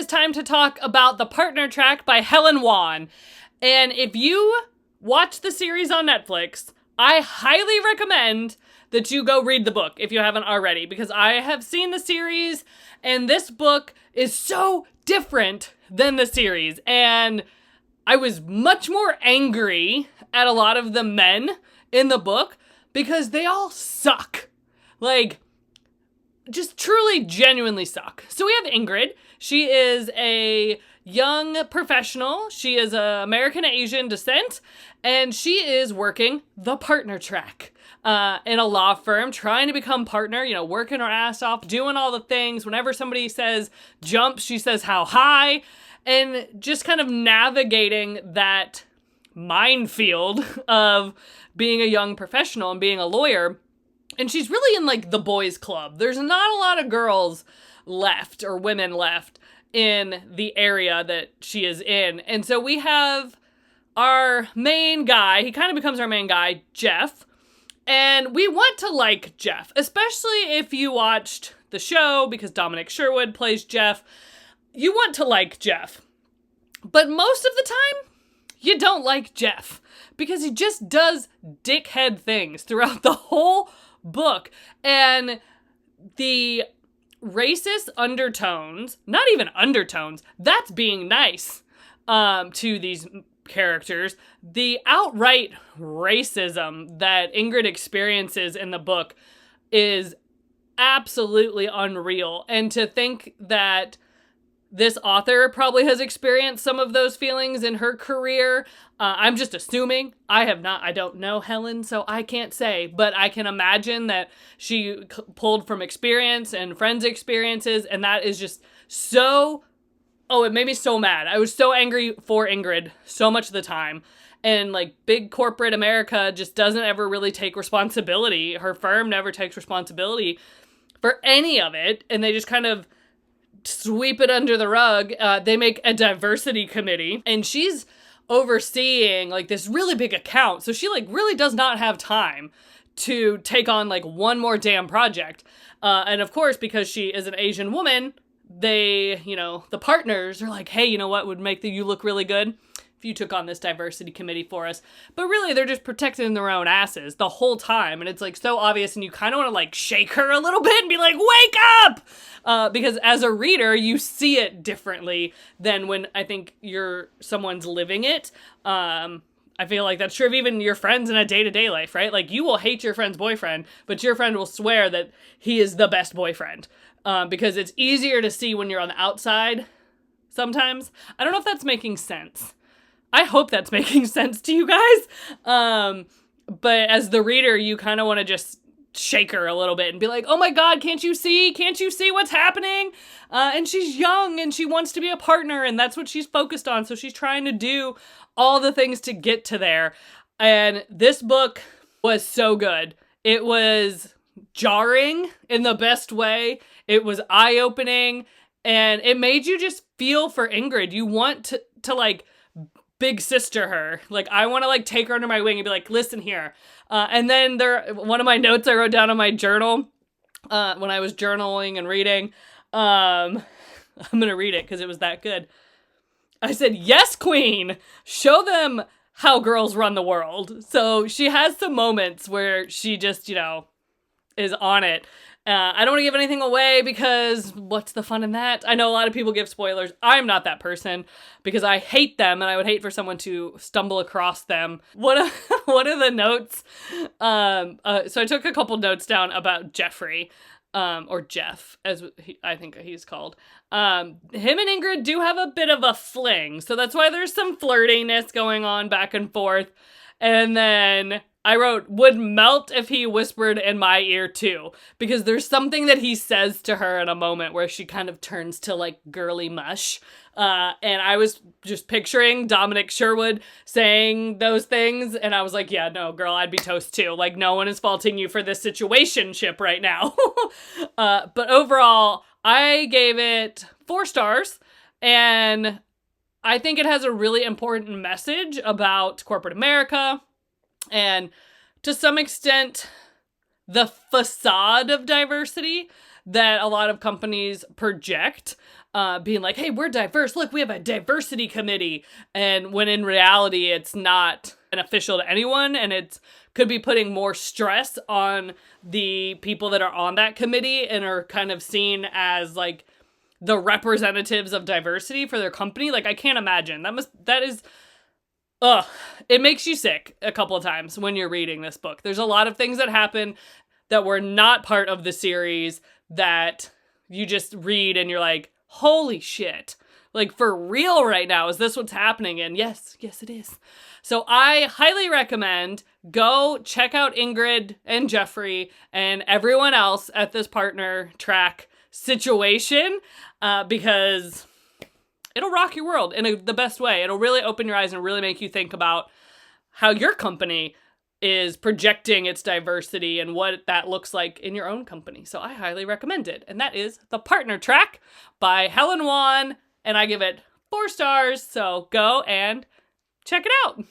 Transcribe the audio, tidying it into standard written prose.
time to talk about The Partner Track by Helen. And if you watch the series on Netflix, I highly recommend that you go read the book if you haven't already, because I have seen the series and this book is so different than the series. And I was much more angry at a lot of the men in the book because they all suck. Like, just truly, genuinely suck. So we have Ingrid. She is a young professional. She is American Asian descent, and she is working the partner track in a law firm, trying to become partner, working her ass off, doing all the things. Whenever somebody says jump, she says how high, and just kind of navigating that minefield of being a young professional and being a lawyer. And she's really in like the boys club. There's not a lot of girls left or women left in the area that she is in. And so we have our main guy. He kind of becomes our main guy, Jeff. And we want to like Jeff, especially if you watched the show, because Dominic Sherwood plays Jeff. You want to like Jeff. But most of the time, you don't like Jeff because he just does dickhead things throughout the whole book. And the racist undertones, not even undertones, that's being nice to these characters. The outright racism that Ingrid experiences in the book is absolutely unreal. And to think that this author probably has experienced some of those feelings in her career. I'm just assuming. I don't know Helen, so I can't say. But I can imagine that she pulled from experience and friends' experiences. And that is just so... Oh, it made me so mad. I was so angry for Ingrid so much of the time. And like big corporate America just doesn't ever really take responsibility. Her firm never takes responsibility for any of it. And they just kind of sweep it under the rug. They make a diversity committee, and she's overseeing like this really big account. So she like really does not have time to take on like one more damn project. And of course, because she is an Asian woman, they, the partners are like, hey, you know what would make you look really good? If you took on this diversity committee for us. But really, they're just protecting their own asses the whole time. And it's like so obvious, and you kind of want to like shake her a little bit and be like, wake up! Because as a reader, you see it differently than when I think someone's living it. I feel like that's true of even your friends in a day-to-day life, right? Like, you will hate your friend's boyfriend, but your friend will swear that he is the best boyfriend. Because it's easier to see when you're on the outside sometimes. I don't know if that's making sense. I hope that's making sense to you guys. But as the reader, you kind of want to just shake her a little bit and be like, oh my God, can't you see? Can't you see what's happening? And she's young and she wants to be a partner, and that's what she's focused on. So she's trying to do all the things to get to there. And this book was so good. It was jarring in the best way. It was eye-opening, and it made you just feel for Ingrid. You want to like big sister her. Like, I want to like take her under my wing and be like, listen here. And then one of my notes I wrote down on my journal when I was journaling and reading, I'm going to read it because it was that good. I said, yes, queen, show them how girls run the world. So she has some moments where she just, is on it. I don't want to give anything away because what's the fun in that? I know a lot of people give spoilers. I'm not that person because I hate them, and I would hate for someone to stumble across them. One of the notes, so I took a couple notes down about Jeffrey, or Jeff, as I think he's called. Him and Ingrid do have a bit of a fling, so that's why there's some flirtiness going on back and forth. And then I wrote, would melt if he whispered in my ear too, because there's something that he says to her in a moment where she kind of turns to like girly mush. And I was just picturing Dominic Sherwood saying those things. And I was like, yeah, no, girl, I'd be toast too. Like, no one is faulting you for this situationship right now. But overall, I gave it 4 stars. And I think it has a really important message about corporate America. And to some extent, the facade of diversity that a lot of companies project, being like, hey, we're diverse. Look, we have a diversity committee. And when in reality, it's not beneficial to anyone, and it could be putting more stress on the people that are on that committee and are kind of seen as like the representatives of diversity for their company. Like, I can't imagine. It makes you sick a couple of times when you're reading this book. There's a lot of things that happen that were not part of the series that you just read and you're like, holy shit. Like, for real right now, is this what's happening? And yes, it is. So I highly recommend go check out Ingrid and Jeffrey and everyone else at this partner track situation, because it'll rock your world in the best way. It'll really open your eyes and really make you think about how your company is projecting its diversity and what that looks like in your own company. So I highly recommend it. And that is The Partner Track by Helen Wan. And I give it 4 stars. So go and check it out.